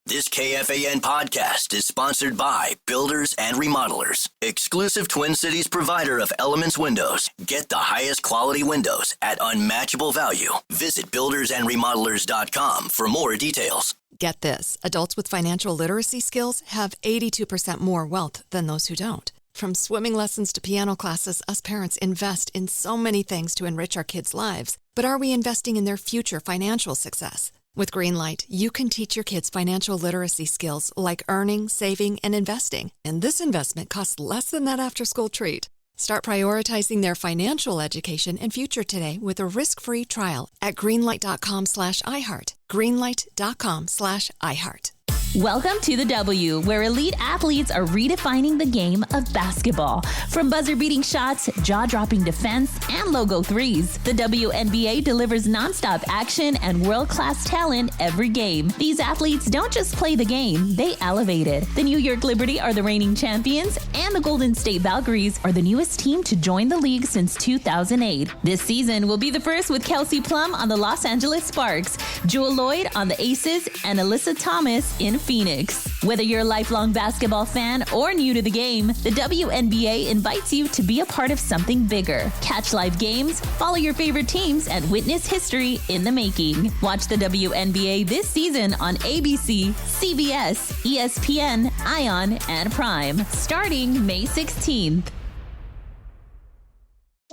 This KFAN podcast is sponsored by Builders and Remodelers, exclusive Twin Cities provider of Elements Windows. Get the highest quality windows at unmatchable value. Visit buildersandremodelers.com for more details. Get this, adults with financial literacy skills have 82% more wealth than those who don't. From swimming lessons to piano classes, us parents invest in so many things to enrich our kids' lives. But are we investing in their future financial success? With Greenlight, you can teach your kids financial literacy skills like earning, saving, and investing. And this investment costs less than that after-school treat. Start prioritizing their financial education and future today with a risk-free trial at greenlight.com/iHeart. Greenlight.com/iHeart. Welcome to the W, where elite athletes are redefining the game of basketball. From buzzer-beating shots, jaw-dropping defense, and logo threes, the WNBA delivers nonstop action and world-class talent every game. These athletes don't just play the game, they elevate it. The New York Liberty are the reigning champions, and the Golden State Valkyries are the newest team to join the league since 2008. This season will be the first with Kelsey Plum on the Los Angeles Sparks, Jewel Lloyd on the Aces, and Alyssa Thomas in Phoenix. Whether you're a lifelong basketball fan or new to the game, the WNBA invites you to be a part of something bigger. Catch live games, follow your favorite teams, and witness history in the making. Watch the WNBA this season on ABC, CBS, ESPN, ION, and Prime, starting May 16th.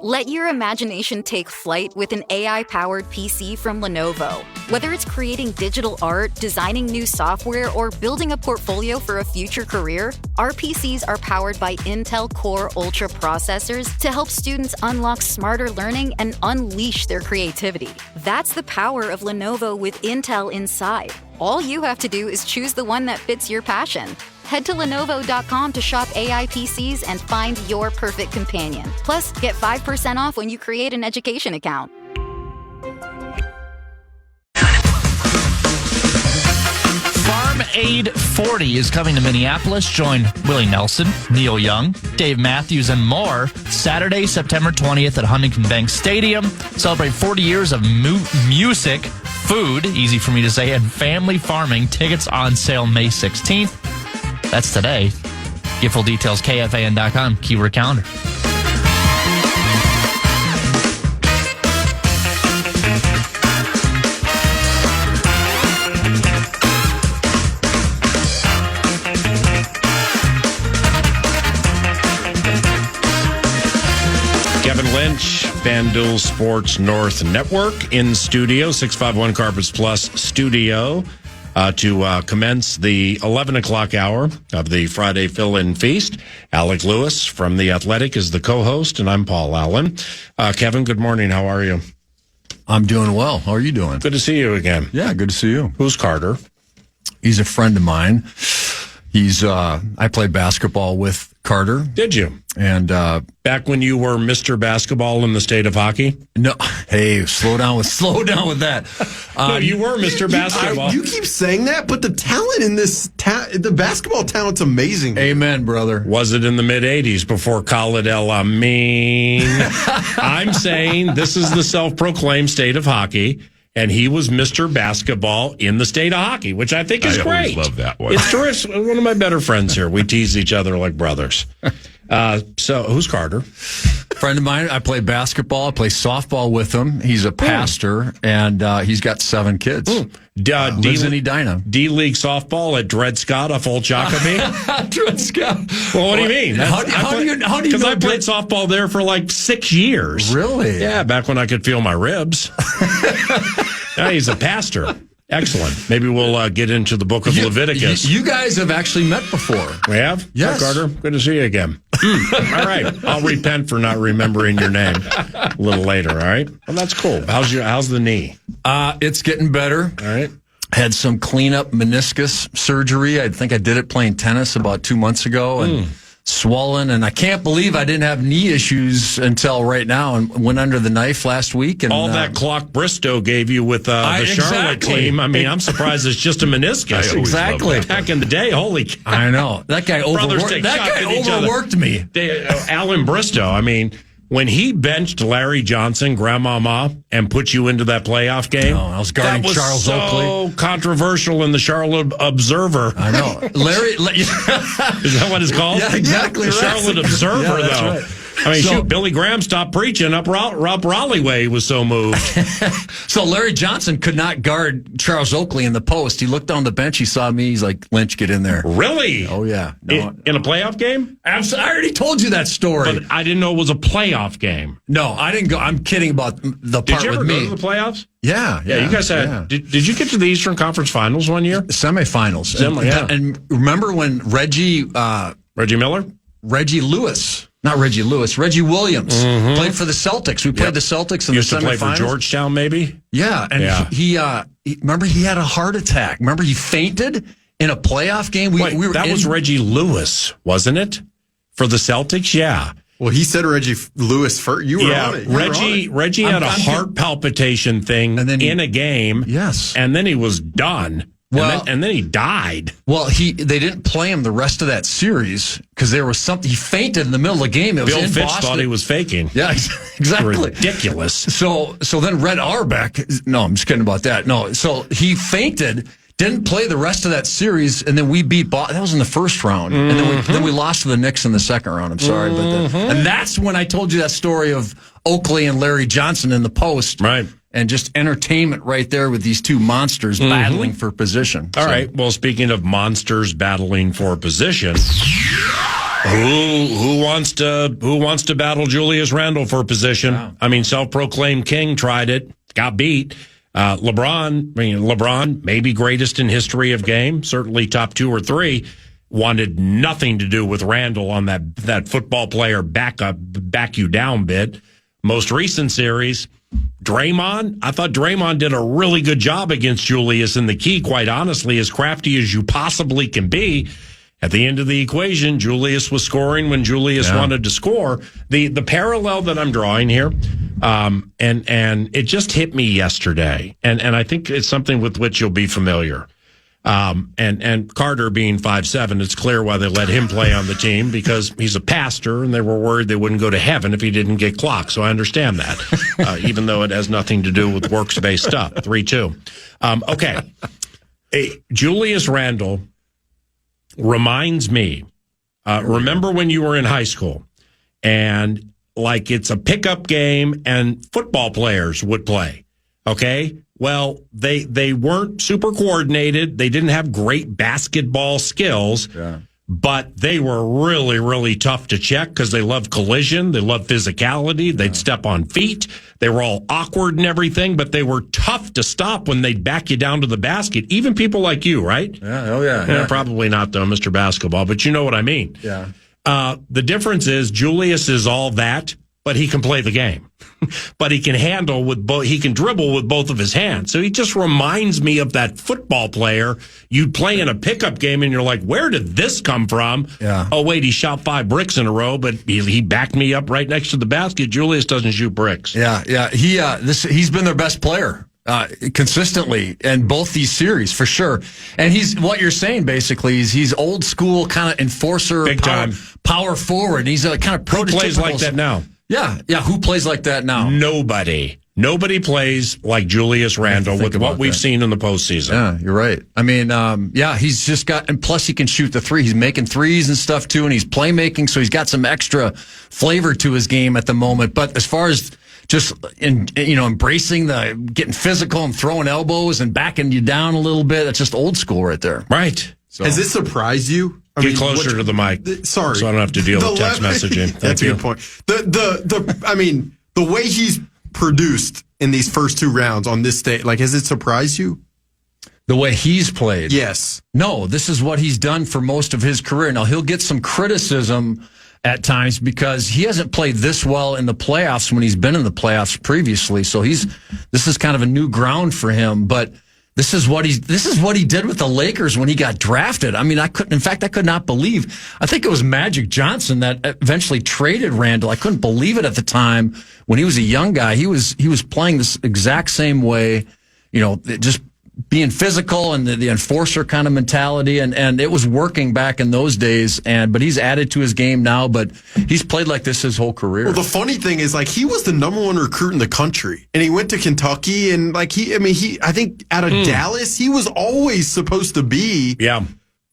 Let your imagination take flight with an AI-powered PC from Lenovo. Whether it's creating digital art, designing new software, or building a portfolio for a future career, our PCs are powered by Intel Core Ultra processors to help students unlock smarter learning and unleash their creativity. That's the power of Lenovo with Intel inside. All you have to do is choose the one that fits your passion. Head to Lenovo.com to shop AI PCs and find your perfect companion. Plus, get 5% off when you create an education account. Farm Aid 40 is coming to Minneapolis. Join Willie Nelson, Neil Young, Dave Matthews, and more Saturday, September 20th at Huntington Bank Stadium. Celebrate 40 years of music, food, easy for me to say, and family farming. Tickets on sale May 16th. That's today. Get full details, KFAN.com, keyword calendar. Kevin Lynch, FanDuel Sports North Network in studio, 651 Carpets Plus studio. To commence the 11 o'clock hour of the Friday fill-in feast. Alec Lewis from The Athletic is the co-host, and I'm Paul Allen. Kevin, good morning. How are you? I'm doing well. How are you doing? Good to see you again. Yeah, good to see you. Who's Carter? He's a friend of mine. I played basketball with Carter. Did you? And back when you were Mr. Basketball in the state of hockey? No, hey, slow down with that. No, you were Mr. Basketball. You keep saying that, but the talent in this the basketball talent's amazing. Amen, brother. Was it in the mid-'80s before Khalid El Amin? I'm saying this is the self-proclaimed state of hockey. And he was Mr. Basketball in the state of hockey, which I think is great. I always love that one. It's terrific. One of my better friends here. We tease each other like brothers. So who's Carter? Friend of mine. I play basketball. I play softball with him. He's a pastor, and he's got 7 kids. Lives in Edina. D-League softball at Dred Scott off Old Jockabee? Dred Scott. Well, what do you mean? How do you know? Because I played softball there for like 6 years. Really? Yeah, back when I could feel my ribs. Yeah, he's a pastor. Excellent. Maybe we'll get into the book of Leviticus. You guys have actually met before. We have? Yes. Hi, Carter. Good to see you again. All right. I'll repent for not remembering your name a little later, all right? Well, that's cool. How's the knee? It's getting better. All right. Had some cleanup meniscus surgery. I think I did it playing tennis about 2 months ago. And swollen, and I can't believe I didn't have knee issues until right now, and went under the knife last week. And all that clock Bristow gave you with the Charlotte team. I mean, I'm surprised it's just a meniscus. Exactly. Back in the day, holy cow. I know. That guy overworked me. Alan Bristow, I mean, when he benched Larry Johnson, Grandmama, and put you into that playoff game, I was guarding Charles Oakley. So controversial in the Charlotte Observer. I know. Larry, is that what it's called? Yeah, exactly. The Charlotte Observer, yeah, that's though. Right. I mean, shoot, Billy Graham stopped preaching up Raleigh way. He was so moved. So Larry Johnson could not guard Charles Oakley in the post. He looked on the bench. He saw me. He's like, Lynch, get in there. Really? Oh, yeah. No, in a playoff game? I already told you that story. But I didn't know it was a playoff game. No, I didn't go. I'm kidding about the part with me. Did you ever go to the playoffs? Yeah. You guys had. Yeah. Did you get to the Eastern Conference Finals one year? Semifinals. And remember when Reggie Miller? Reggie Lewis. Not Reggie Lewis. Reggie Williams played for the Celtics. We played the Celtics in the semifinals. Used to play for Georgetown, maybe? Yeah. And he remember, he had a heart attack. Remember, he fainted in a playoff game? That was Reggie Lewis, wasn't it? For the Celtics? Yeah. Well, he said Reggie Lewis first. You were on it. Reggie had a heart palpitation thing in a game. Yes. And then he was done. Well, and then he died. Well, they didn't play him the rest of that series because there was something. He fainted in the middle of the game. It was Bill in Fitch Boston. thought he was faking. Yeah, exactly. Ridiculous. So then Red Auerbach. No, I'm just kidding about that. No, so he fainted. Didn't play the rest of that series, and then we beat Boston. That was in the first round, and then we lost to the Knicks in the second round. I'm sorry, and that's when I told you that story of Oakley and Larry Johnson in the post, right? And just entertainment right there with these two monsters battling for position. All right. Well, speaking of monsters battling for position, who wants to battle Julius Randle for position? Wow. I mean, self-proclaimed king tried it, got beat. LeBron, maybe greatest in history of game, certainly top 2 or 3, wanted nothing to do with Randle on that football player back you down bit. Most recent series, Draymond, I thought Draymond did a really good job against Julius, and the key, quite honestly, as crafty as you possibly can be. At the end of the equation, Julius was scoring when Julius wanted to score. The parallel that I'm drawing here, and it just hit me yesterday, and I think it's something with which you'll be familiar. And Carter being 5'7", it's clear why they let him play on the team, because he's a pastor and they were worried they wouldn't go to heaven if he didn't get clocked. So I understand that, even though it has nothing to do with works-based stuff. 3-2. Okay. Julius Randle reminds me, remember when you were in high school and like it's a pickup game and football players would play. Okay. Well, they weren't super coordinated. They didn't have great basketball skills, but they were really, really tough to check because they loved collision. They loved physicality. They'd step on feet. They were all awkward and everything, but they were tough to stop when they'd back you down to the basket. Even people like you, right? Yeah. Oh, yeah. Probably not, though, Mr. Basketball, but you know what I mean. Yeah. The difference is Julius is all that, but he can play the game. But he can handle with both. He can dribble with both of his hands. So he just reminds me of that football player you'd play in a pickup game, and you're like, "Where did this come from?" Yeah. Oh wait, he shot 5 bricks in a row, but he backed me up right next to the basket. Julius doesn't shoot bricks. Yeah. He's been their best player consistently in both these series for sure. And what you're saying basically is he's old school kind of enforcer, big time power forward. He's a kind of prototypical. Who plays like that now? Yeah. Who plays like that now? Nobody plays like Julius Randle with what we've seen in the postseason. Yeah, you're right. I mean, he's just got, and plus he can shoot the three. He's making threes and stuff too, and he's playmaking, so he's got some extra flavor to his game at the moment. But as far as just embracing the getting physical and throwing elbows and backing you down a little bit, that's just old school right there. Right. So. Has it surprised you? Get closer to the mic. Sorry. So I don't have to deal with text messaging. That's a good point. The way he's produced in these first 2 rounds on this stage, like, has it surprised you? The way he's played? Yes. No, this is what he's done for most of his career. Now, he'll get some criticism at times because he hasn't played this well in the playoffs when he's been in the playoffs previously. So this is kind of a new ground for him, but this is what he did with the Lakers when he got drafted. I mean, I could not believe. I think it was Magic Johnson that eventually traded Randle. I couldn't believe it at the time when he was a young guy. He was playing this exact same way, just being physical and the enforcer kind of mentality, and it was working back in those days. But he's added to his game now. But he's played like this his whole career. Well, the funny thing is, like, he was the number one recruit in the country, and he went to Kentucky, and like I think out of Dallas, he was always supposed to be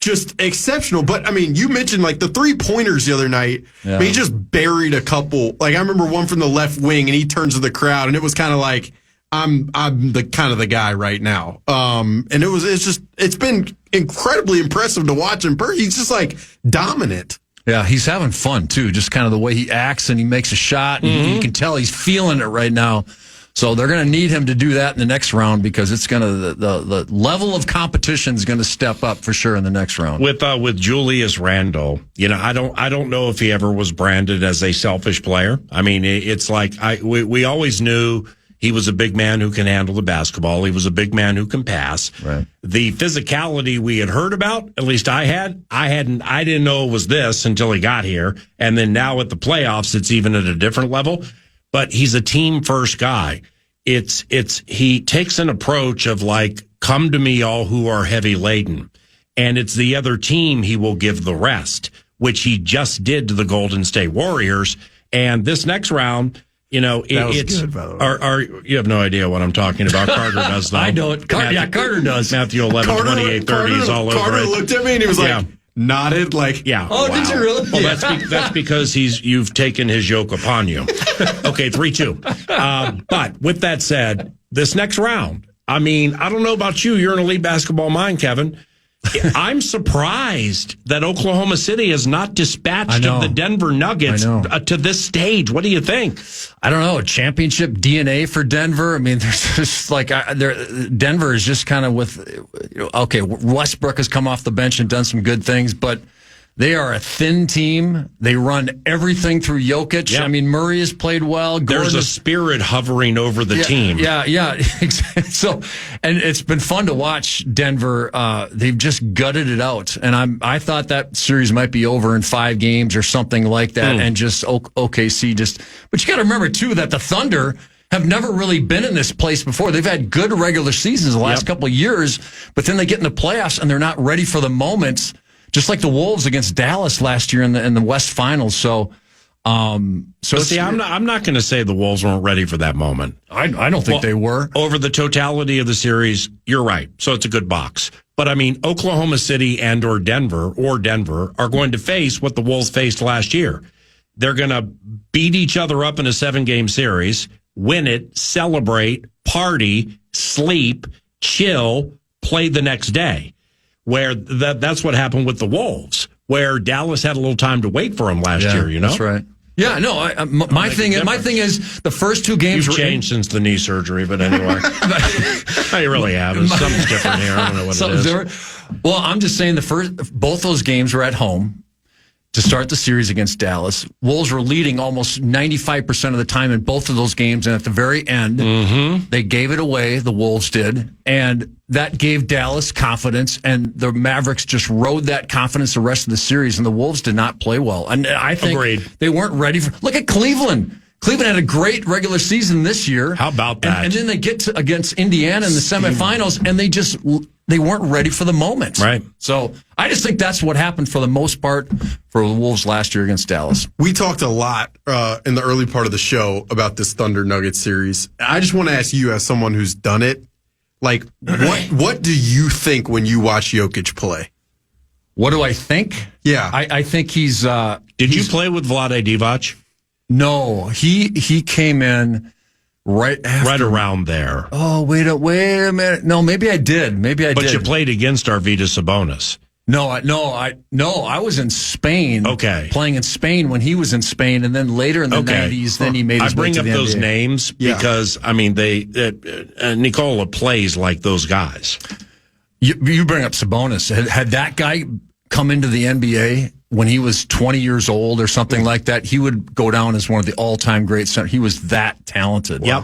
just exceptional. But I mean, you mentioned like the 3-pointers the other night. Yeah. I mean, he just buried a couple. Like, I remember one from the left wing, and he turns to the crowd, and it was kind of like, I'm the kind of the guy right now. And it's been incredibly impressive to watch him. He's just like dominant. Yeah, he's having fun too. Just kind of the way he acts and he makes a shot. And you can tell he's feeling it right now. So they're going to need him to do that in the next round because it's going to the level of competition is going to step up for sure in the next round. With Julius Randle, I don't know if he ever was branded as a selfish player. I mean, it's like we always knew he was a big man who can handle the basketball. He was a big man who can pass. Right. The physicality we had heard about, at least I didn't know it was this until he got here. And then now at the playoffs, it's even at a different level. But he's a team first guy. He takes an approach of like, come to me all who are heavy laden. And it's the other team he will give the rest, which he just did to the Golden State Warriors. And this next round, it's good, by the way. You have no idea what I'm talking about. Carter does, though. I know it. Carter does. Matthew 11, 28, 30 is all over it. Carter looked at me and he was like, nodded like, yeah. Oh, wow. Did you really? Well, that's because you've taken his yoke upon you. Okay, 3-2. But with that said, this next round, I mean, I don't know about you. You're an elite basketball mind, Kevin. I'm surprised that Oklahoma City has not dispatched the Denver Nuggets to this stage. What do you think? I don't know. Championship DNA for Denver. I mean, there's just like Denver is just kind of Westbrook has come off the bench and done some good things, but they are a thin team. They run everything through Jokic. Yep. I mean, Murray has played well. There's a spirit hovering over the team. Yeah. So, and it's been fun to watch Denver. They've just gutted it out, and I thought that series might be over in 5 games or something like that, and just OKC just. But you got to remember too that the Thunder have never really been in this place before. They've had good regular seasons the last couple of years, but then they get in the playoffs and they're not ready for the moments. Just like the Wolves against Dallas last year in the West Finals. So I'm not going to say the Wolves weren't ready for that moment. I don't think they were. Over the totality of the series, you're right. So it's a good box. But I mean, Oklahoma City or Denver are going to face what the Wolves faced last year. They're going to beat each other up in a 7-game series, win it, celebrate, party, sleep, chill, play the next day. Where that's what happened with the Wolves, where Dallas had a little time to wait for them last year. That's right. Yeah, no. My thing is the first 2 games You've changed since the knee surgery, but anyway, you really have. Something's different here. I don't know what it is. Different. Well, I'm just saying both those games were at home to start the series against Dallas. Wolves were leading almost 95% of the time in both of those games, and at the very end, they gave it away. The Wolves did, and that gave Dallas confidence, and the Mavericks just rode that confidence the rest of the series, and the Wolves did not play well. And I think they weren't ready for. Look at Cleveland. Cleveland had a great regular season this year. How about that? And then they get against Indiana in the semifinals, and they weren't ready for the moment. Right. So I just think that's what happened for the most part for the Wolves last year against Dallas. We talked a lot in the early part of the show about this Thunder Nuggets series. I just want to ask you, as someone who's done it, like, what do you think when you watch Jokic play? What do I think? Yeah. I think he's... Did you play with Vlade Divac? No. He came in right after. Right around there. Oh, wait a minute. No, maybe I did. But you played against Arvydas Sabonis. No, I was in Spain. Okay. Playing in Spain when he was in Spain, and then later in the 90s, then he made his way to the NBA. I bring up those names because, I mean, Nikola plays like those guys. You bring up Sabonis. Had that guy come into the NBA when he was 20 years old or something like that, he would go down as one of the all-time great centers. He was that talented. Yep.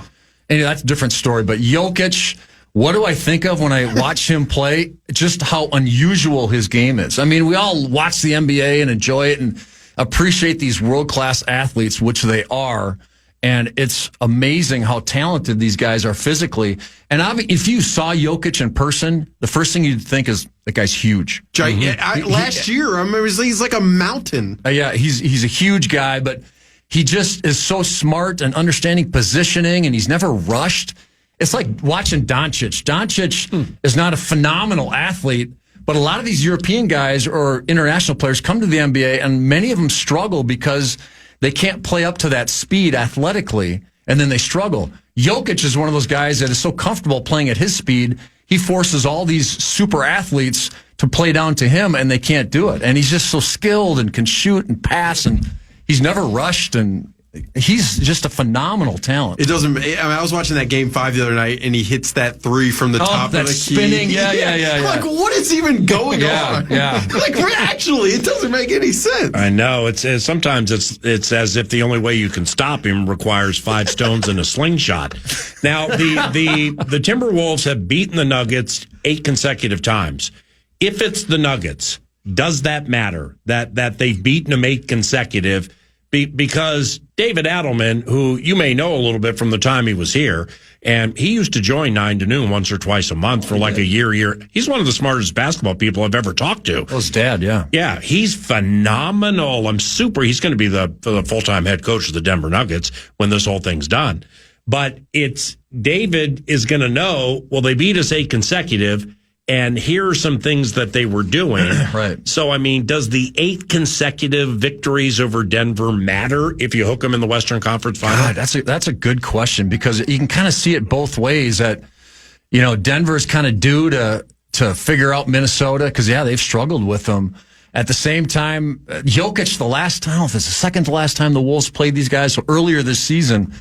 And that's a different story. But Jokic, what do I think of when I watch him play? Just how unusual his game is. I mean, we all watch the NBA and enjoy it and appreciate these world-class athletes, which they are. And it's amazing how talented these guys are physically. And if you saw Jokic in person, the first thing you'd think is that guy's huge. Last year, I remember he's like a mountain. Yeah, he's a huge guy, but he just is so smart and understanding positioning, and he's never rushed. It's like watching Doncic. Doncic is not a phenomenal athlete, but a lot of these European guys or international players come to the NBA, and many of them struggle because they can't play up to that speed athletically, and then they struggle. Jokic is one of those guys that is so comfortable playing at his speed, he forces all these super athletes to play down to him, and they can't do it. And he's just so skilled and can shoot and pass, and he's never rushed, and he's just a phenomenal talent. It doesn't. I was watching that Game 5 the other night, and he hits that three from the top of the spinning. key. Yeah. Like, what is even going on? Yeah. Like, actually, it doesn't make any sense. I know. It's sometimes it's as if the only way you can stop him requires 5 stones and a slingshot. Now, the Timberwolves have beaten the Nuggets 8 consecutive times. If it's the Nuggets, does that matter that they've beaten them 8 consecutive? Because David Adelman, who you may know a little bit from the time he was here, and he used to join 9 to noon once or twice a month for like a year. He's one of the smartest basketball people I've ever talked to. His dad, yeah. Yeah, he's phenomenal. He's going to be the full-time head coach of the Denver Nuggets when this whole thing's done. But David is going to know, well, they beat us 8 consecutive, and here are some things that they were doing. Right. So, I mean, does the 8 consecutive victories over Denver matter if you hook them in the Western Conference Final? God, that's a good question, because you can kind of see it both ways. That, Denver's kind of due to figure out Minnesota, because, they've struggled with them. At the same time, Jokic, it's the second to last time the Wolves played these guys. So earlier this season,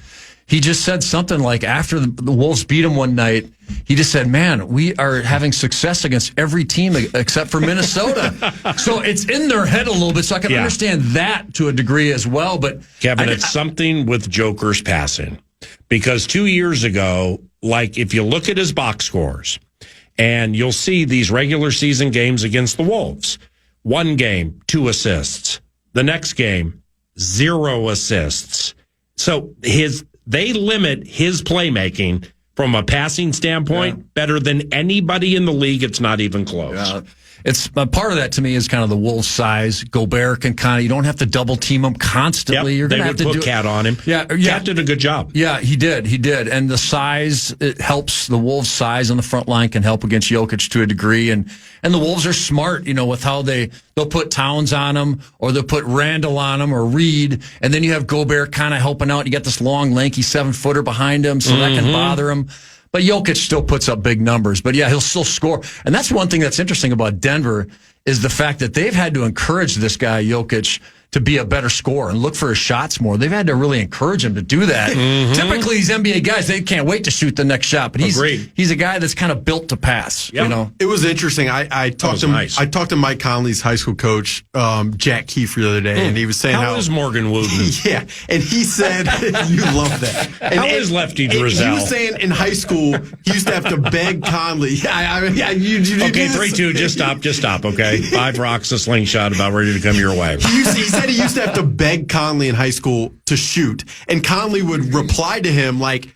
he just said something like, after the Wolves beat him one night, he just said, man, we are having success against every team except for Minnesota. So it's in their head a little bit, so I can understand that to a degree as well. But Kevin, it's something with Joker's passing. Because 2 years ago, like if you look at his box scores, and you'll see these regular season games against the Wolves, 1 game, 2 assists. The next game, 0 assists. So they limit his playmaking from a passing standpoint better than anybody in the league. It's not even close. It's part of that to me is kind of the Wolves' size. Gobert can you don't have to double team him constantly. Yep, You're going to have to put Cat on him. Cat did a good job. Yeah, he did. And the size, it helps. The Wolves' size on the front line can help against Jokic to a degree. And the Wolves are smart, with how they'll put Towns on him, or they'll put Randall on him, or Reed. And then you have Gobert kind of helping out. You got this long, lanky 7-footer behind him, so that can bother him. But Jokic still puts up big numbers. But he'll still score. And that's one thing that's interesting about Denver is the fact that they've had to encourage this guy, Jokic, to be a better scorer and look for his shots more. They've had to really encourage him to do that. Typically, these NBA guys, they can't wait to shoot the next shot. But he's a guy that's kind of built to pass. Yep. It was interesting. I talked to Mike Conley's high school coach, Jack Keefe, the other day, and he was saying how is Morgan Wooten? Yeah, and he said, you love that. How is Lefty Drizel? He was saying in high school, he used to have to beg Conley. You okay, 3-2, just stop, okay? 5 rocks, a slingshot, about ready to come your way. He said he used to have to beg Conley in high school to shoot, and Conley would reply to him like,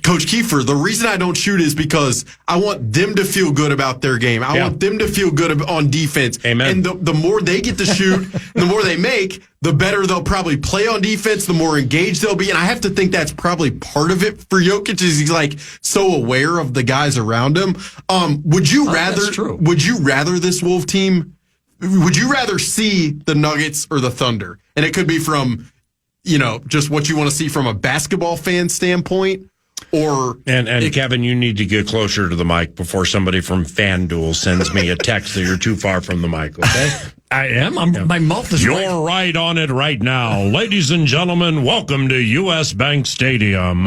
Coach Kiefer, the reason I don't shoot is because I want them to feel good about their game. I want them to feel good on defense. Amen. And the more they get to shoot, the more they make, the better they'll probably play on defense, the more engaged they'll be. And I have to think that's probably part of it for Jokic, is he's like so aware of the guys around him. Would you rather this Wolf team? Would you rather see the Nuggets or the Thunder? And it could be from, just what you want to see from a basketball fan standpoint, or... And Kevin, you need to get closer to the mic before somebody from FanDuel sends me a text that you're too far from the mic, okay? I am. My mouth is You're right on it right now. Ladies and gentlemen, welcome to U.S. Bank Stadium.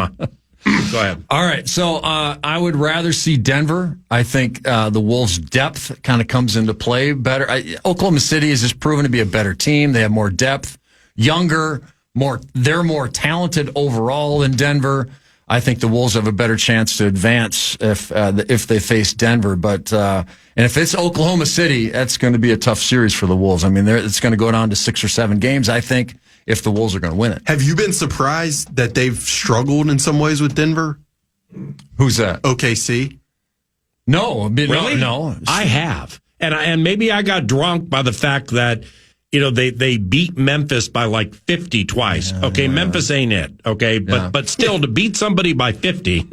Go ahead. All right. So I would rather see Denver. I think the Wolves' depth kind of comes into play better. Oklahoma City has just proven to be a better team. They have more depth, younger, they're more talented overall than Denver. I think the Wolves have a better chance to advance if they face Denver. But and if it's Oklahoma City, that's going to be a tough series for the Wolves. I mean, it's going to go down to 6 or 7 games, I think, if the Wolves are going to win it. Have you been surprised that they've struggled in some ways with Denver? Who's that? OKC? No. Really? No. I have. And maybe I got drunk by the fact that, they beat Memphis by like 50 twice. Yeah, okay, Memphis ain't it. Okay, but still to beat somebody by 50.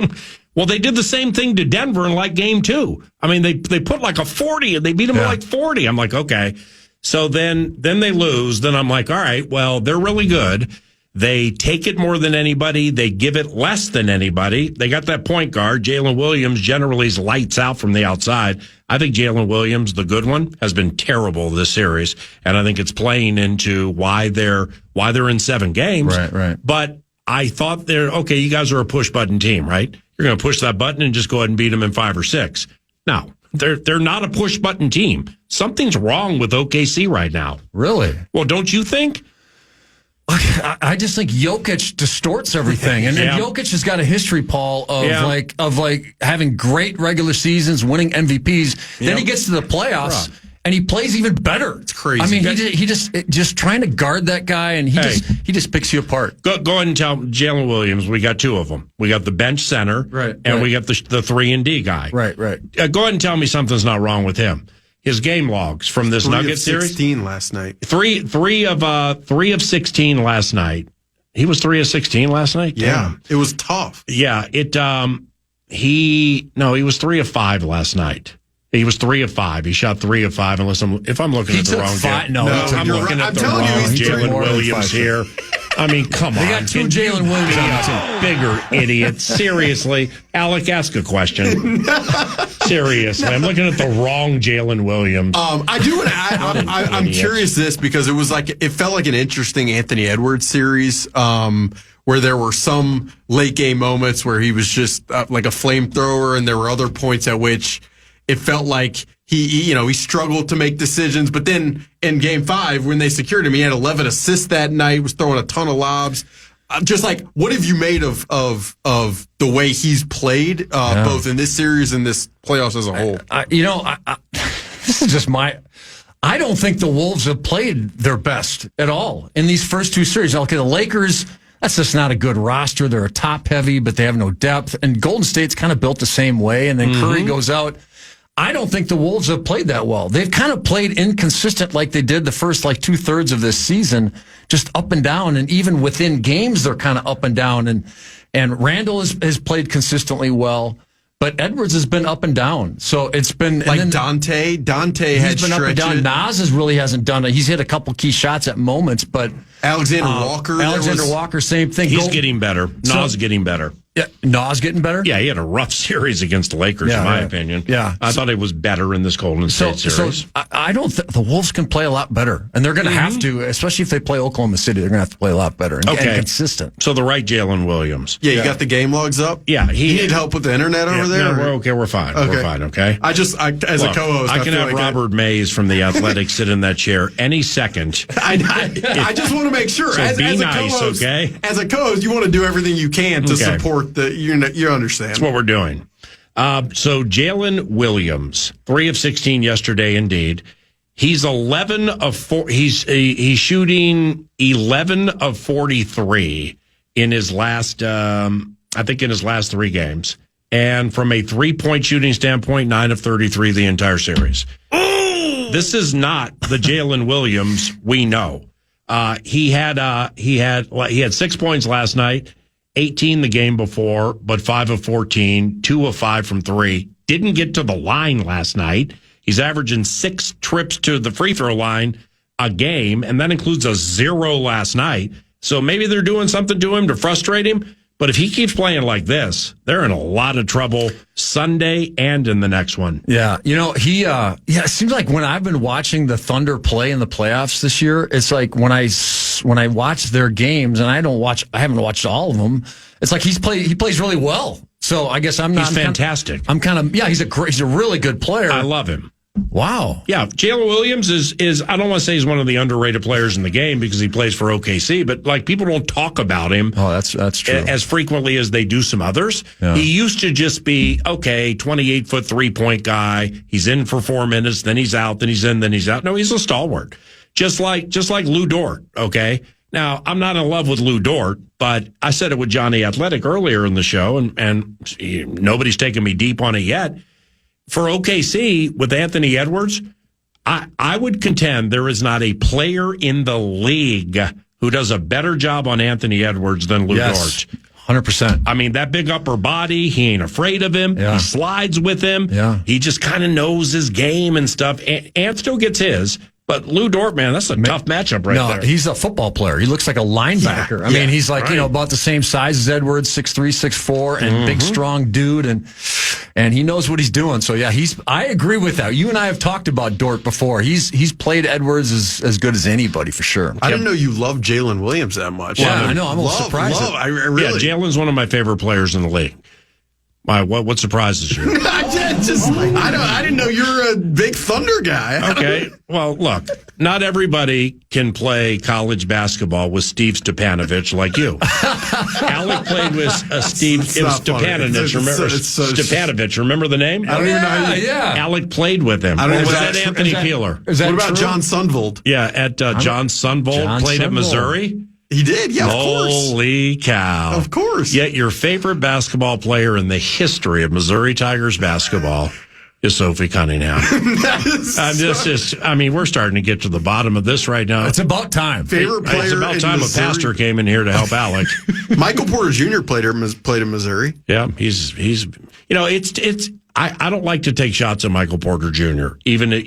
Well, they did the same thing to Denver in like game 2. I mean, they put like a 40 and they beat them by like 40. I'm like, okay. So then they lose. Then I'm like, all right, well, they're really good. They take it more than anybody. They give it less than anybody. They got that point guard. Jalen Williams generally is lights out from the outside. I think Jalen Williams, the good one, has been terrible this series. And I think it's playing into why they're in 7 games. Right. But I thought okay, you guys are a push button team, right? You're going to push that button and just go ahead and beat them in 5 or 6. No, they're not a push button team. Something's wrong with OKC right now. Really? Well, don't you think? I just think Jokic distorts everything, and Jokic has got a history, Paul, of having great regular seasons, winning MVPs. Then he gets to the playoffs, and he plays even better. It's crazy. I mean, he just trying to guard that guy, and he just picks you apart. Go ahead and tell Jalen Williams. We got 2 of them. We got the bench center, and we got the 3-and-D guy. Right. Go ahead and tell me something's not wrong with him. His game logs from this Nugget series. 16 last night. 3 of 16 last night. He was 3 of 16 last night. Yeah, it was tough. Yeah, he was 3 of 5 last night. He was 3 of 5. He shot 3 of 5. Unless if I'm looking at the wrong game. I'm looking at the wrong Jalen Williams here. I mean, come on. They got 2 Jalen Williams on the team. Bigger idiot. Seriously. Alec, ask a question. Seriously. I'm looking at the wrong Jalen Williams. I do want to add, I'm curious because it felt like an interesting Anthony Edwards series where there were some late game moments where he was just like a flamethrower, and there were other points at which it felt like he struggled to make decisions. But then in game 5, when they secured him, he had 11 assists that night, was throwing a ton of lobs. Just like, what have you made of the way he's played, both in this series and this playoffs as a whole? This is just I don't think the Wolves have played their best at all in these first 2 series. Okay, the Lakers, that's just not a good roster. They're a top heavy, but they have no depth. And Golden State's kind of built the same way. And then Curry goes out. I don't think the Wolves have played that well. They've kind of played inconsistent like they did the first 2/3 of this season, just up and down. And even within games, they're kind of up and down. And Randall has played consistently well, but Edwards has been up and down. So it's been Dante. Dante he's had been up and down. Nas really hasn't done it. He's hit a couple key shots at moments, but Alexander Walker, same thing. He's getting better. Nas getting better. Yeah, Nas getting better? Yeah, he had a rough series against the Lakers, in my opinion. Yeah. I thought he was better in this Golden State series. So I don't think the Wolves can play a lot better. And they're going to have to, especially if they play Oklahoma City, they're going to have to play a lot better and consistent. So the right Jalen Williams. Yeah, you got the game logs up? Yeah. You need help with the internet over there? No, we're okay. We're fine. Okay. We're fine, okay? As a co-host, I can have Robert Mays from The Athletic sit in that chair any second. I just want to make sure. So be nice, co-host, okay? As a co-host, you want to do everything you can to support you understand. That's what we're doing. So Jalen Williams, 3 of 16 yesterday, indeed. He's 11 of 4. He's shooting 11 of 43 in his last, in his last 3 games. And from a 3-point shooting standpoint, 9 of 33 the entire series. This is not the Jalen Williams we know. He had 6 points last night. 18 the game before, but 5 of 14, 2 of 5 from 3. Didn't get to the line last night. He's averaging 6 trips to the free throw line a game, and that includes a 0 last night. So maybe they're doing something to him to frustrate him. But if he keeps playing like this, they're in a lot of trouble Sunday and in the next one. Yeah. It seems like when I've been watching the Thunder play in the playoffs this year, it's like when I watch their games, and I haven't watched all of them. It's like he plays really well. So I guess I'm not. He's fantastic. He's a really good player. I love him. Wow. Yeah, Jalen Williams is I don't want to say he's one of the underrated players in the game because he plays for OKC, but people don't talk about him. Oh, that's true. As frequently as they do some others. Yeah. He used to just be 28-foot 3-point guy. He's in for 4 minutes, then he's out, then he's in, then he's out. No, he's a stalwart. Just like Lou Dort, okay? Now, I'm not in love with Lou Dort, but I said it with Johnny Athletic earlier in the show, and nobody's taken me deep on it yet. For OKC, with Anthony Edwards, I would contend there is not a player in the league who does a better job on Anthony Edwards than Lou Dort. 100%. I mean, that big upper body, he ain't afraid of him. Yeah. He slides with him. Yeah. He just kind of knows his game and stuff. Ant still gets his. But Lou Dort, man, that's a tough matchup right there. No, he's a football player. He looks like a linebacker. I mean, he's like, about the same size as Edwards, 6'3", 6'4", and big, strong dude, and he knows what he's doing. So, yeah, I agree with that. You and I have talked about Dort before. He's played Edwards as good as anybody, for sure. I didn't know you loved Jalen Williams that much. Yeah, I know. I'm a little surprised. I really. Yeah, Jalen's one of my favorite players in the league. What surprises you? I didn't know you're a big Thunder guy. Okay. Well, look, not everybody can play college basketball with Steve Stepanovich like you. Alec played with Steve Stepanovich. Stepanovich. Remember the name? I don't even know how you... Yeah. Alec played with him. Or was that Anthony Peeler? What about John Sundvold? Yeah, at John Sundvold. Played at Missouri. He did, yeah, of course. Holy cow. Of course. Yet your favorite basketball player in the history of Missouri Tigers basketball is Sophie Cunningham. We're starting to get to the bottom of this right now. It's about time. Favorite player It's about time Missouri. a pastor came in here to help Alec. Michael Porter Jr. played in Missouri. Yeah, he's I don't like to take shots at Michael Porter Jr. Even if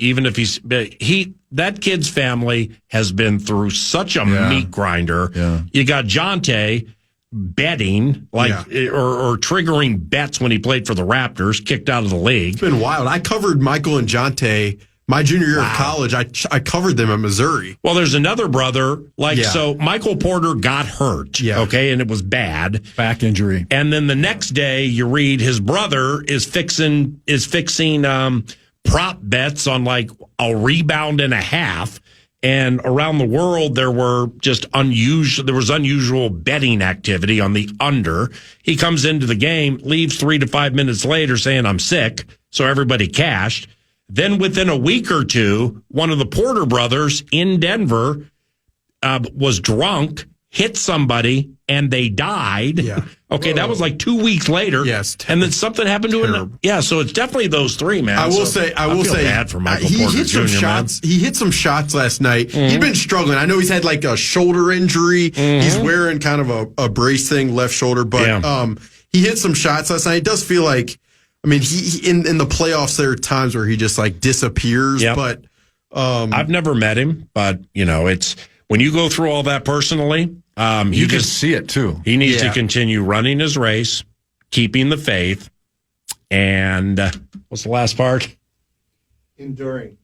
that kid's family has been through such a meat grinder. Yeah. You got Jonte betting or triggering bets when he played for the Raptors, kicked out of the league. It's been wild. I covered Michael and Jonte my junior year of college. I covered them at Missouri. Well, there's another brother. So Michael Porter got hurt. Yeah. Okay, and it was bad. Back injury. And then the next day you read his brother is fixing prop bets on like a rebound and a half. And around the world, there was unusual betting activity on the under. He comes into the game, leaves 3 to 5 minutes later saying, I'm sick. So everybody cashed. Then within a week or two, one of the Porter brothers in Denver was drunk, hit somebody, and they died. Yeah. Okay, that was like 2 weeks later. Yes. And then something happened to him. Yeah, so it's definitely those three, man. I will say, bad for Michael Porter Jr., man. He hit some shots last night. He's been struggling. I know he's had like a shoulder injury. He's wearing kind of a brace thing, left shoulder, but he hit some shots last night. It does feel like, I mean, he in the playoffs, there are times where he just like disappears. Yep. But I've never met him, but it's when you go through all that personally, you can see it too. He needs to continue running his race, keeping the faith, and what's the last part? Enduring.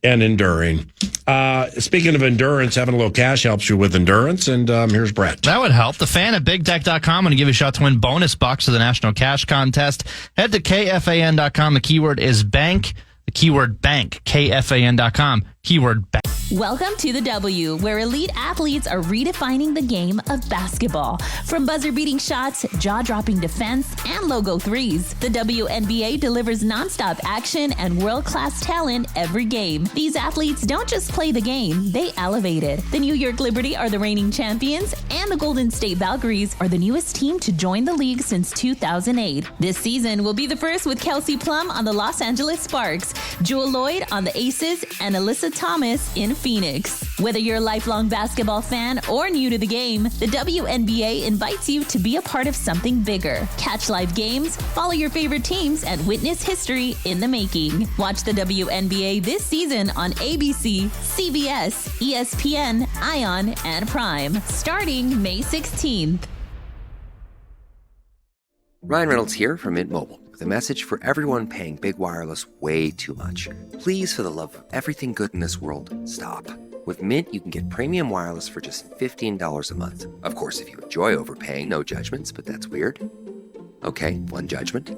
Speaking of endurance, having a little cash helps you with endurance, and here's Brett. That would help. The fan at BigDeck.com going to give you a shot to win bonus bucks to the National Cash Contest. Head to KFAN.com. The keyword is bank. The keyword bank. KFAN.com. Keyword bank. Welcome to the W, where elite athletes are redefining the game of basketball. From buzzer-beating shots, jaw-dropping defense, and logo threes, the WNBA delivers nonstop action and world-class talent every game. These athletes don't just play the game, they elevate it. The New York Liberty are the reigning champions, and the Golden State Valkyries are the newest team to join the league since 2008. This season will be the first with Kelsey Plum on the Los Angeles Sparks, Jewel Lloyd on the Aces, and Alyssa Thomas in Phoenix. Whether you're a lifelong basketball fan or new to the game, the WNBA invites you to be a part of something bigger. Catch live games, follow your favorite teams, and witness history in the making. Watch the WNBA this season on ABC, CBS, ESPN, ION, and Prime, starting May 16th. Ryan Reynolds here from Mint Mobile with a message for everyone paying big wireless way too much. Please, for the love of everything good in this world, stop. With Mint, you can get premium wireless for just $15 a month. Of course, if you enjoy overpaying, no judgments, but that's weird. Okay, one judgment.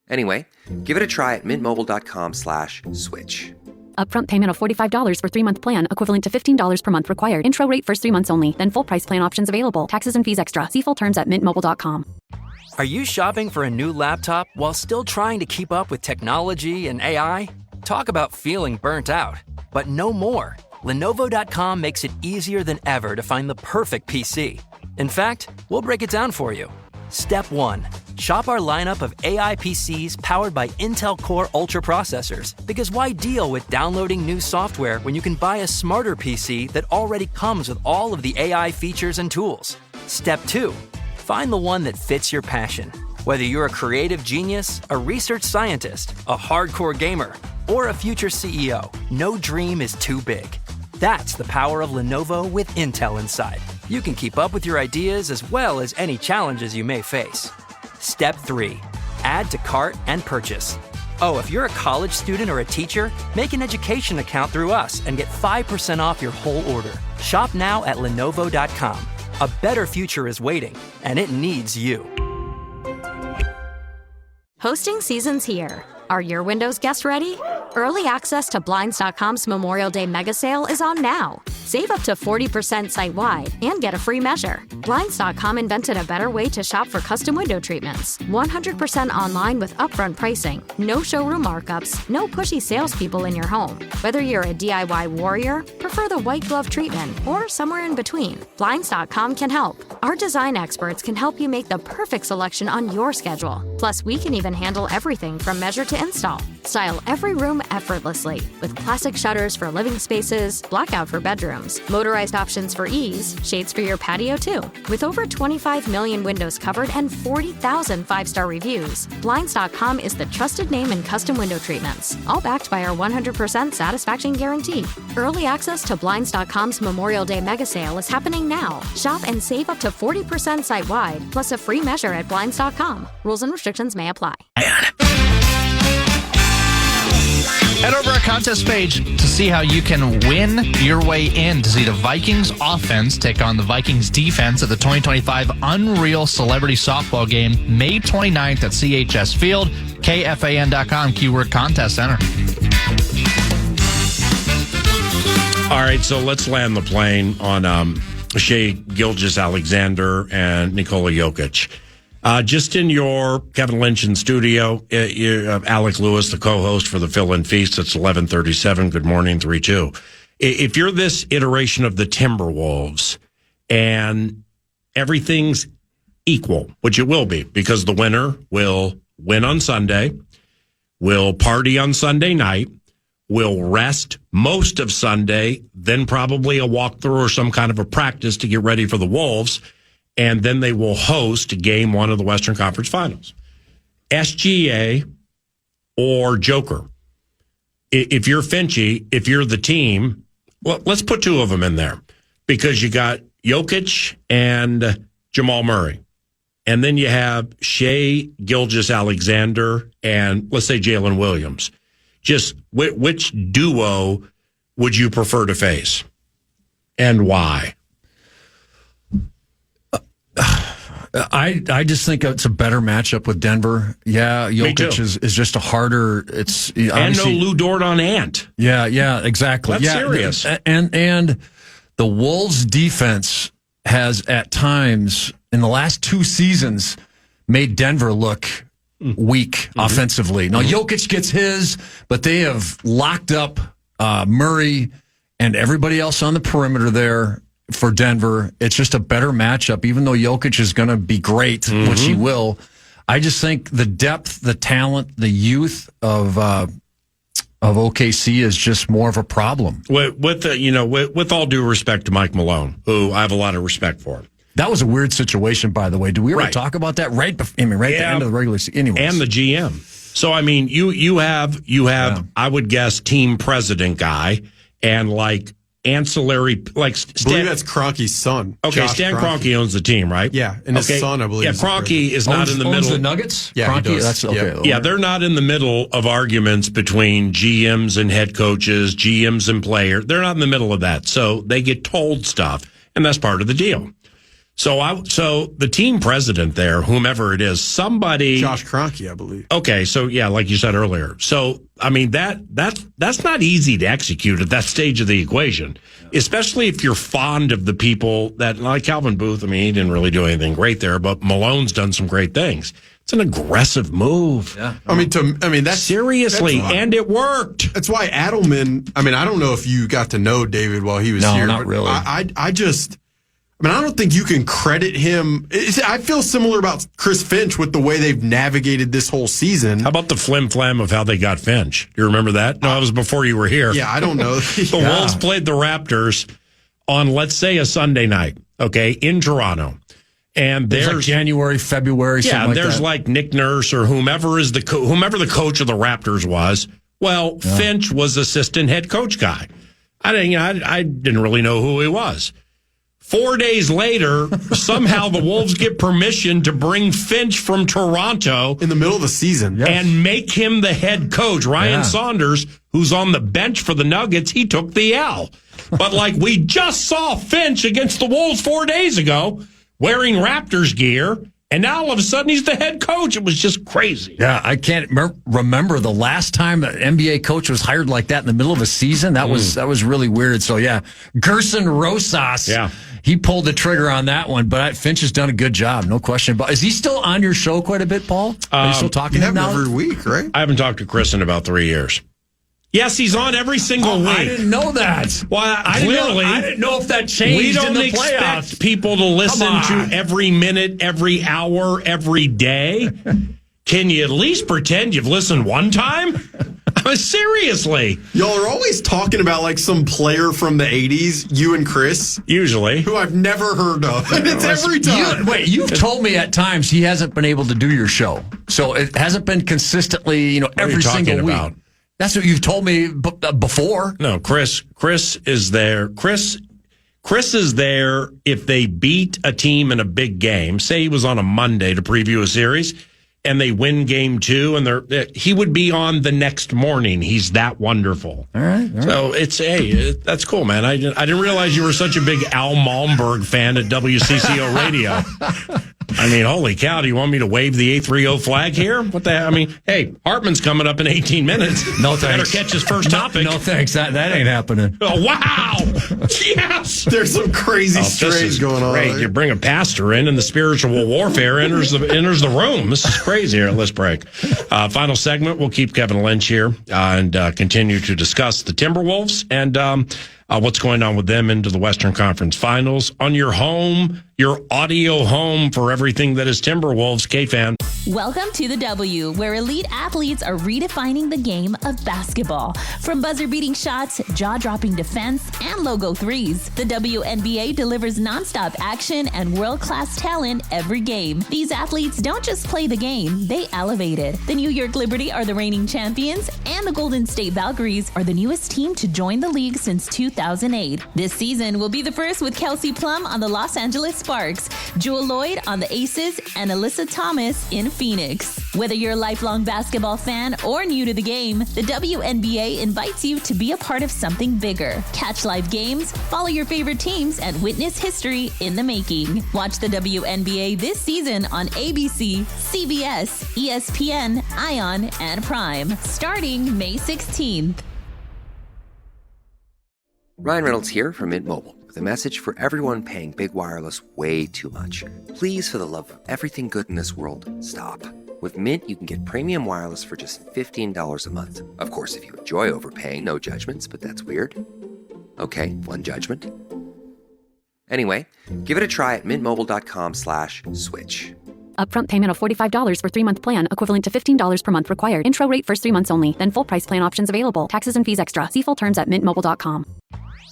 Anyway, give it a try at mintmobile.com/switch. Upfront payment of $45 for 3-month plan, equivalent to $15 per month required. Intro rate first 3 months only, then full price plan options available. Taxes and fees extra. See full terms at mintmobile.com. Are you shopping for a new laptop while still trying to keep up with technology and AI? Talk about feeling burnt out, but no more. Lenovo.com makes it easier than ever to find the perfect PC. In fact, we'll break it down for you. Step 1. Shop our lineup of AI PCs powered by Intel Core Ultra processors. Because why deal with downloading new software when you can buy a smarter PC that already comes with all of the AI features and tools? Step 2. Find the one that fits your passion. Whether you're a creative genius, a research scientist, a hardcore gamer, or a future CEO, no dream is too big. That's the power of Lenovo with Intel inside. You can keep up with your ideas as well as any challenges you may face. Step 3. Add to cart and purchase. Oh, if you're a college student or a teacher, make an education account through us and get 5% off your whole order. Shop now at Lenovo.com. A better future is waiting, and it needs you. Hosting season's here. Are your Windows guests ready? Early access to Blinds.com's Memorial Day mega sale is on now. Save up to 40% site-wide and get a free measure. Blinds.com invented a better way to shop for custom window treatments. 100% online with upfront pricing, no showroom markups, no pushy salespeople in your home. Whether you're a DIY warrior, prefer the white glove treatment, or somewhere in between, Blinds.com can help. Our design experts can help you make the perfect selection on your schedule. Plus, we can even handle everything from measure to install. Style every room effortlessly with classic shutters for living spaces, blackout for bedrooms, motorized options for ease, shades for your patio too. With over 25 million windows covered and 40,000 five-star reviews, Blinds.com is the trusted name in custom window treatments, all backed by our 100% satisfaction guarantee. Early access to Blinds.com's Memorial Day mega sale is happening now. Shop and save up to 40% site-wide, plus a free measure at Blinds.com. Rules and restrictions may apply. Head over our contest page to see how you can win your way in to see the Vikings offense take on the Vikings defense at the 2025 Unreal Celebrity Softball Game, May 29th at CHS Field. KFAN.com, keyword contest, enter. All right, so let's land the plane on Shea Gilgeous-Alexander and Nikola Jokic. Just in your Kevin Lynch in studio, Alec Lewis, the co-host for the Fill-In Feast. It's 11:37. Good morning, 3-2. If you're this iteration of the Timberwolves and everything's equal, which it will be, because the winner will win on Sunday, will party on Sunday night, will rest most of Sunday, then probably a walkthrough or some kind of a practice to get ready for the Wolves, and then they will host game one of the Western Conference Finals. SGA or Joker. If you're Finchy, if you're the team, well, let's put two of them in there because you got Jokic and Jamal Murray. And then you have Shea Gilgeous-Alexander and, let's say, Jalen Williams. Just which duo would you prefer to face and why? I just think it's a better matchup with Denver. Yeah, Jokic is just a harder. It's and no Lou Dort on Ant. Yeah, exactly. That's serious. And the Wolves' defense has at times in the last two seasons made Denver look weak offensively. Now Jokic gets his, but they have locked up Murray and everybody else on the perimeter there. For Denver, it's just a better matchup, even though Jokic is going to be great, which he will. I just think the depth, the talent, the youth of OKC is just more of a problem. With all due respect to Mike Malone, who I have a lot of respect for. That was a weird situation, by the way. Did we ever talk about that right at the end of the regular season? Anyways. And the GM. So, I mean, you have I would guess, team president guy and like ancillary, like I believe that's Kroenke's son. Okay, Josh Stan Kroenke owns the team, right? Yeah, and his son, I believe. Yeah, Kroenke is not in the middle. The Nuggets? Yeah, Kroenke, he does. That's okay. Yeah, they're not in the middle of arguments between GMs and head coaches, GMs and players. They're not in the middle of that. So they get told stuff, and that's part of the deal. So the team president there, whomever it is, somebody Josh Kroenke, I believe. Okay, so yeah, like you said earlier. So I mean that's not easy to execute at that stage of the equation, especially if you're fond of the people that, like Calvin Booth. I mean, he didn't really do anything great there, but Malone's done some great things. It's an aggressive move. Yeah. That's seriously, and it worked. That's why Adelman. I don't know if you got to know David while he was here. No, not really. I don't think you can credit him. I feel similar about Chris Finch with the way they've navigated this whole season. How about the flim-flam of how they got Finch? Do you remember that? No, it was before you were here. Yeah, I don't know. The Wolves played the Raptors on, let's say, a Sunday night, okay, in Toronto. And there's like January, February, something like there's that. like Nick Nurse or whomever is whomever the coach of the Raptors was. Well, Finch was assistant head coach guy. I didn't really know who he was. 4 days later, somehow the Wolves get permission to bring Finch from Toronto in the middle of the season and make him the head coach. Ryan Saunders, who's on the bench for the Nuggets, he took the L. But we just saw Finch against the Wolves 4 days ago wearing Raptors gear, and now all of a sudden he's the head coach. It was just crazy. Yeah, I can't remember the last time an NBA coach was hired like that in the middle of a season. That was really weird. So, Gerson Rosas, he pulled the trigger on that one, but Finch has done a good job, no question. But is he still on your show quite a bit, Paul? Are you still talking to him now? Every week, right? I haven't talked to Chris in about 3 years. Yes, he's on every single week. I didn't know that. Well, I didn't know if that changed in the playoffs. We don't expect people to listen to every minute, every hour, every day. Can you at least pretend you've listened one time? Seriously. Y'all are always talking about some player from the 80s, you and Chris. Usually. Who I've never heard of. And it's every time. You've told me at times he hasn't been able to do your show. So it hasn't been consistently, every single week. About? That's what you've told me before. No, Chris is there. Chris is there if they beat a team in a big game. Say he was on a Monday to preview a series, and they win game 2, and he would be on the next morning. He's that wonderful. All right. So that's cool, man. I didn't realize you were such a big Al Malmberg fan at WCCO Radio. Holy cow, do you want me to wave the 830 flag here? What the hell? Hey, Hartman's coming up in 18 minutes. No thanks. Better catch his first topic. No thanks. That ain't happening. Oh, wow. Yes. There's some crazy strains going on. Great. You bring a pastor in and the spiritual warfare enters the room. This is crazy here. Let's break. Final segment. We'll keep Kevin Lynch here and continue to discuss the Timberwolves and what's going on with them into the Western Conference Finals on your audio home for everything that is Timberwolves. KFAN. Welcome to the W, where elite athletes are redefining the game of basketball. From buzzer-beating shots, jaw-dropping defense, and logo threes, the WNBA delivers nonstop action and world-class talent every game. These athletes don't just play the game, they elevate it. The New York Liberty are the reigning champions, and the Golden State Valkyries are the newest team to join the league since 2008. This season will be the first with Kelsey Plum on the Los Angeles Sparks, Jewel Lloyd on the Aces, and Alyssa Thomas in Phoenix. Whether you're a lifelong basketball fan or new to the game, the WNBA invites you to be a part of something bigger. Catch live games, follow your favorite teams, and witness history in the making. Watch the WNBA this season on ABC, CBS, ESPN, ION, and Prime, starting May 16th. Ryan Reynolds here from Mint Mobile with a message for everyone paying big wireless way too much. Please, for the love of everything good in this world, stop. With Mint, you can get premium wireless for just $15 a month. Of course, if you enjoy overpaying, no judgments, but that's weird. Okay, one judgment. Anyway, give it a try at mintmobile.com/switch. Upfront payment of $45 for 3-month plan, equivalent to $15 per month required. Intro rate first 3 months only, then full price plan options available. Taxes and fees extra. See full terms at mintmobile.com.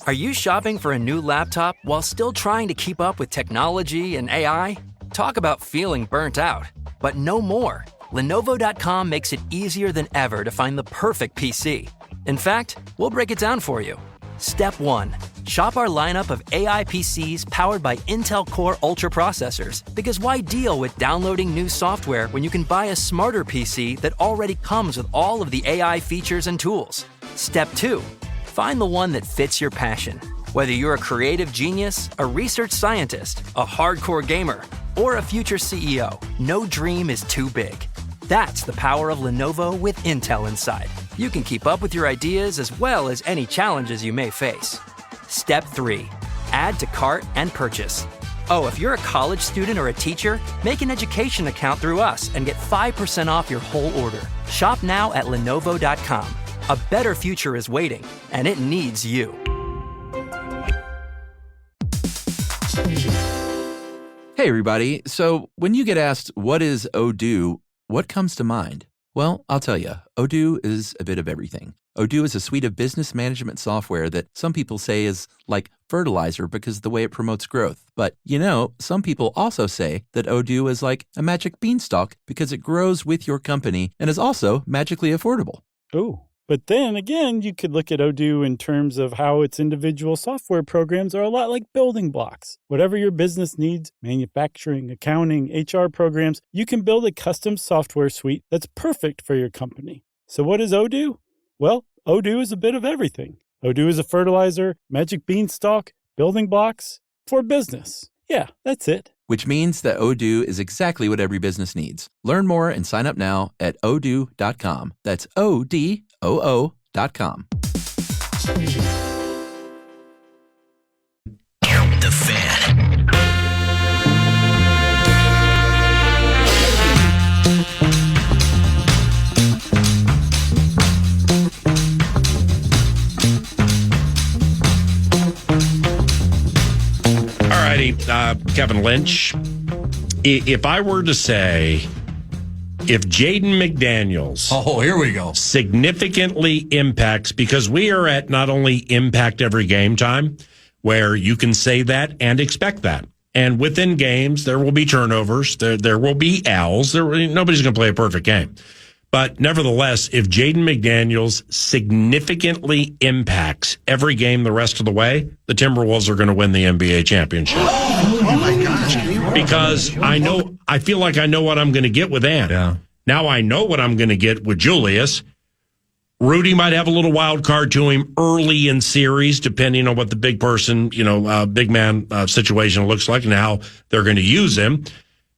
Are you shopping for a new laptop while still trying to keep up with technology and AI? Talk about feeling burnt out. But no more. Lenovo.com makes it easier than ever to find the perfect PC. In fact, we'll break it down for you. Step 1. Shop our lineup of AI PCs powered by Intel Core Ultra processors. Because why deal with downloading new software when you can buy a smarter PC that already comes with all of the AI features and tools? Step 2. Find the one that fits your passion. Whether you're a creative genius, a research scientist, a hardcore gamer, or a future CEO, no dream is too big. That's the power of Lenovo with Intel inside. You can keep up with your ideas as well as any challenges you may face. Step 3. Add to cart and purchase. Oh, if you're a college student or a teacher, make an education account through us and get 5% off your whole order. Shop now at Lenovo.com. A better future is waiting, and it needs you. Hey, everybody. So when you get asked, what is Odoo, what comes to mind? Well, I'll tell you, Odoo is a bit of everything. Odoo is a suite of business management software that some people say is like fertilizer because of the way it promotes growth. But, some people also say that Odoo is like a magic beanstalk because it grows with your company and is also magically affordable. Ooh. But then again, you could look at Odoo in terms of how its individual software programs are a lot like building blocks. Whatever your business needs, manufacturing, accounting, HR programs, you can build a custom software suite that's perfect for your company. So what is Odoo? Well, Odoo is a bit of everything. Odoo is a fertilizer, magic beanstalk, building blocks for business. Yeah, that's it. Which means that Odoo is exactly what every business needs. Learn more and sign up now at odoo.com. That's ODOO.com. The Fan. Kevin Lynch, if I were to say, if Jaden McDaniels here we go, significantly impacts, because we are at not only impact every game time, where you can say that and expect that. And within games, there will be turnovers, there will be L's, nobody's going to play a perfect game. But nevertheless, if Jaden McDaniels significantly impacts every game the rest of the way, the Timberwolves are going to win the NBA championship. Oh my gosh. Because I feel like I know what I'm going to get with Ant. Yeah. Now I know what I'm going to get with Julius. Rudy might have a little wild card to him early in series, depending on what the big person, big man situation looks like and how they're going to use him.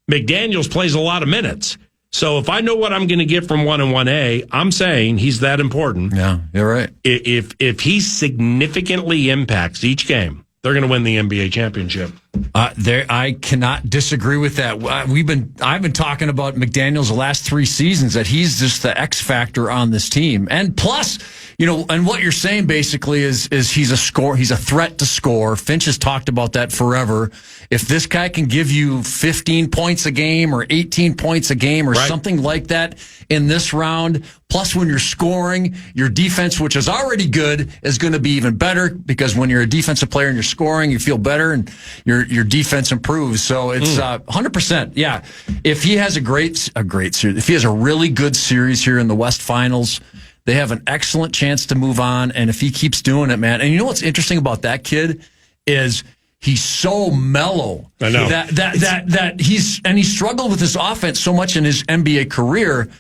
McDaniels plays a lot of minutes. So if I know what I'm going to get from 1 and 1A, I'm saying he's that important. Yeah, you're right. If he significantly impacts each game, they're going to win the NBA championship. I cannot disagree with that. I've been talking about McDaniels the last 3 seasons, that he's just the X factor on this team. And plus, and what you're saying basically is he's a score. He's a threat to score. Finch has talked about that forever. If this guy can give you 15 points a game or 18 points a game or something like that in this round, plus when you're scoring, your defense, which is already good, is going to be even better, because when you're a defensive player and you're scoring, you feel better and your defense improves. So it's 100%. Yeah. If he has a great series, if he has a really good series here in the West Finals, they have an excellent chance to move on. And if he keeps doing it, man, and you know what's interesting about that kid is he's so mellow. I know that he struggled with his offense so much in his NBA career,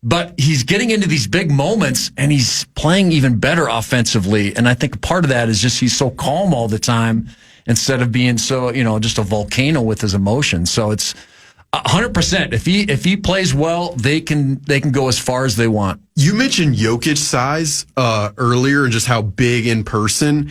but he's getting into these big moments and he's playing even better offensively. And I think part of that is just he's so calm all the time instead of being so, just a volcano with his emotions. So it's 100%. If he plays well, they can go as far as they want. You mentioned Jokic size earlier and just how big in person.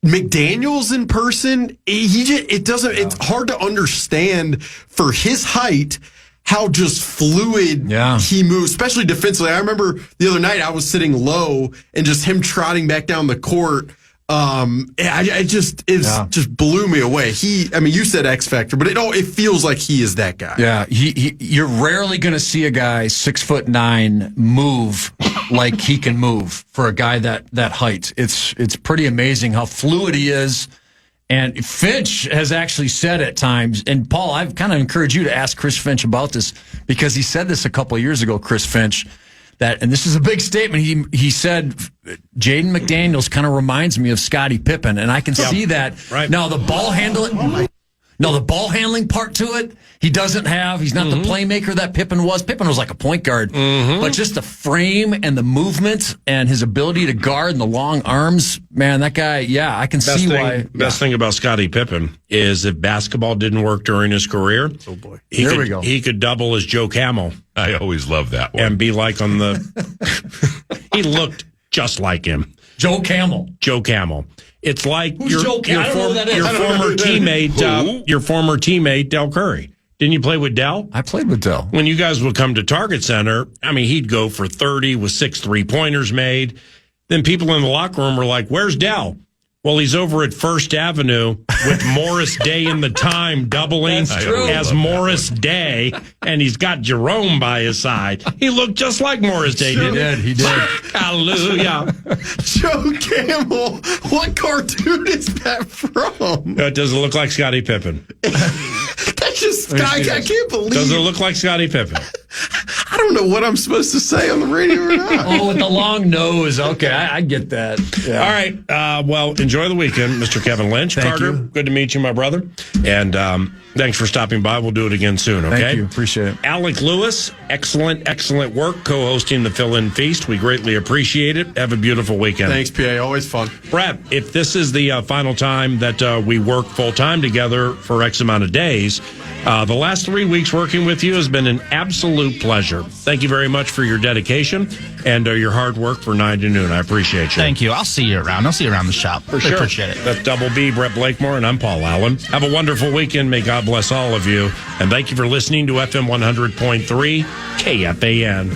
McDaniels in person, it's hard to understand for his height how just fluid he moves, especially defensively. I remember the other night I was sitting low and just him trotting back down the court. It just blew me away. You said X factor, but it feels like he is that guy. Yeah, you're rarely going to see a guy 6'9" move like he can move for a guy that height. It's pretty amazing how fluid he is. And Finch has actually said at times, and Paul, I've kind of encouraged you to ask Chris Finch about this, because he said this a couple of years ago, Chris Finch, and this is a big statement. He said Jaden McDaniels kind of reminds me of Scottie Pippen, and I can see that. Right. Now the ball handling part to it, he doesn't have. He's not the playmaker that Pippen was. Pippen was like a point guard, but just the frame and the movement and his ability to guard and the long arms, man, that guy. Yeah, I can see why. Best thing about Scottie Pippen is if basketball didn't work during his career, he could double as Joe Camel. I always love that one. And be like on the. He looked just like him. Joe Camel. Joe Camel. It's like Who's Joe Camel? I don't know who that is. Your former teammate, Del Curry. Didn't you play with Del? I played with Del. When you guys would come to Target Center, I mean, he'd go for 30 with 6 3-pointers made. Then people in the locker room were like, where's Del? Well, he's over at First Avenue with Morris Day in the time doubling as Morris Day, and he's got Jerome by his side. He looked just like Morris Day, didn't he? He did. Hallelujah. Joe Camel. What cartoon is that from? It doesn't look like Scottie Pippen. That's just, I can't believe. Doesn't it look like Scottie Pippen? I don't know what I'm supposed to say on the radio or not. Oh, with the long nose. Okay, I get that. Yeah. All right. Well, enjoy the weekend, Mr. Kevin Lynch. Thank Carter, you. good to meet you, my brother. And thanks for stopping by. We'll do it again soon, okay? Thank you. Appreciate it. Alec Lewis, excellent work co-hosting the Fill-In Feast. We greatly appreciate it. Have a beautiful weekend. Thanks, PA. Always fun. Brad, if this is the final time that we work full-time together for X amount of days, the last 3 weeks working with you has been an absolute pleasure. Thank you very much for your dedication and your hard work for 9 to noon. I appreciate you. Thank you. I'll see you around. I'll see you around the shop. For sure. Appreciate it. That's Double B, Brett Blakemore, and I'm Paul Allen. Have a wonderful weekend. May God bless all of you. And thank you for listening to FM 100.3 KFAN.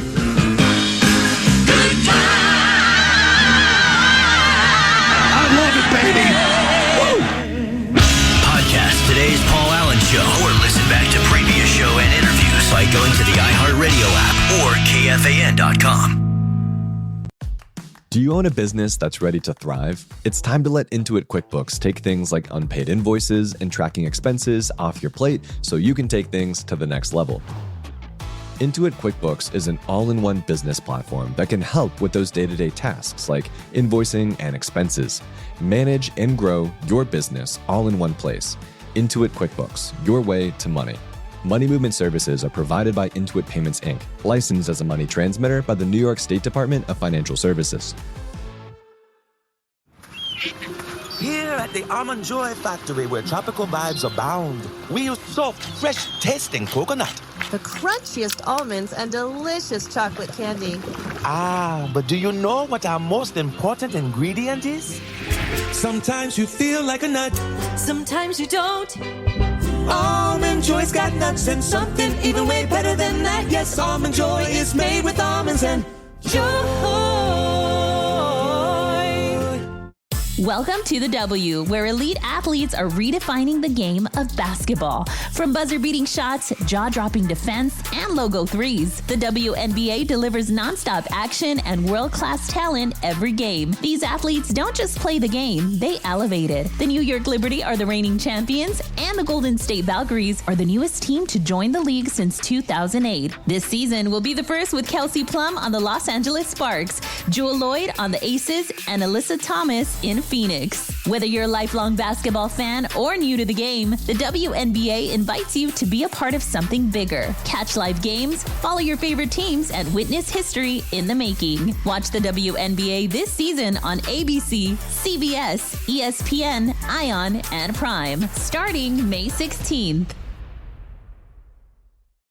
Podcast today's Paul Allen Show, or listen back to previous show and interviews by going to the iHeartRadio app or KFAN.com. Do you own a business that's ready to thrive? It's time to let Intuit QuickBooks take things like unpaid invoices and tracking expenses off your plate so you can take things to the next level. Intuit QuickBooks is an all-in-one business platform that can help with those day-to-day tasks like invoicing and expenses. Manage and grow your business all in one place. Intuit QuickBooks, your way to money. Money movement services are provided by Intuit Payments, Inc., licensed as a money transmitter by the New York State Department of Financial Services. Here at the Almond Joy Factory, where tropical vibes abound, we use soft, fresh-tasting coconut. The crunchiest almonds and delicious chocolate candy. Ah, but do you know what our most important ingredient is? Sometimes you feel like a nut. Sometimes you don't. Almond Joy's got nuts and something even way better than that. Yes, Almond Joy is made with almonds and joy. Welcome to the W, where elite athletes are redefining the game of basketball. From buzzer-beating shots, jaw-dropping defense, and logo threes, the WNBA delivers nonstop action and world-class talent every game. These athletes don't just play the game, they elevate it. The New York Liberty are the reigning champions, and the Golden State Valkyries are the newest team to join the league since 2008. This season will be the first with Kelsey Plum on the Los Angeles Sparks, Jewel Lloyd on the Aces, and Alyssa Thomas in Phoenix. Whether you're a lifelong basketball fan or new to the game, the WNBA invites you to be a part of something bigger. Catch live games, follow your favorite teams, and witness history in the making. Watch the WNBA this season on ABC, CBS, ESPN, ION, and Prime, starting May 16th.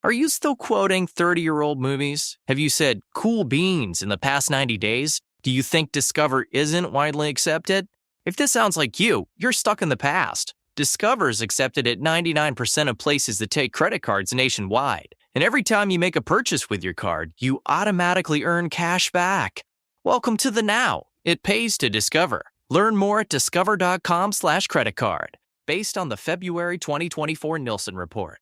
Are you still quoting 30-year-old movies? Have you said cool beans in the past 90 days? Do you think Discover isn't widely accepted? If this sounds like you, you're stuck in the past. Discover is accepted at 99% of places that take credit cards nationwide. And every time you make a purchase with your card, you automatically earn cash back. Welcome to the now. It pays to Discover. Learn more at discover.com/creditcard. Based on the February 2024 Nielsen report.